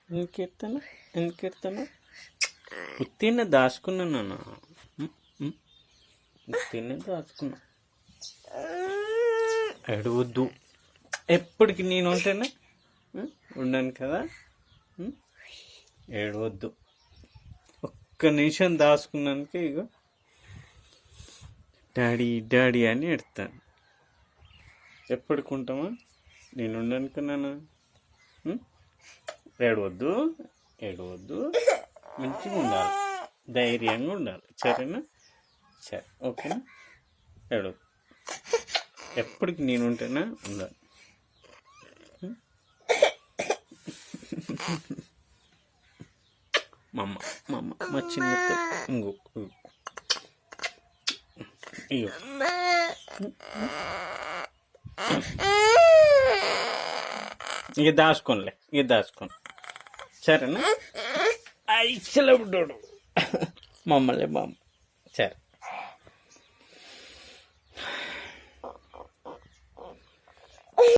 ఎందుకెడతాను ఎందుకెడతాను ఉత్తిన దాచుకున్నాను నాన్న. ఉత్తినే దాచుకున్నా. ఎడవద్దు. ఎప్పటికి నేను ఉంటేనే ఉండను కదా. ఏడవద్దు. ఒక్క నిమిషం దాచుకున్నానికి ఇగో డాడీ డాడీ అని ఎడతాను. ఎప్పటికి ఉంటామా? నేను ఉండను కన్నానా. ఏడవద్దు ఏడవద్దు. మంచిగా ఉండాలి, ధైర్యంగా ఉండాలి. సరేనా? సరే, ఓకేనా? ఏడవద్దు. ఎప్పటికి నేను ఉంటేనా ఉండాలి. మా అమ్మ మా అమ్మ మా చిన్నతో ఇంకో ఇగో ఇక దాచుకోనిలే, ఇక దాచుకోను. సరేనా? ఐసలబడ్డాడు మమ్మల్ని మా అమ్మ. సరే.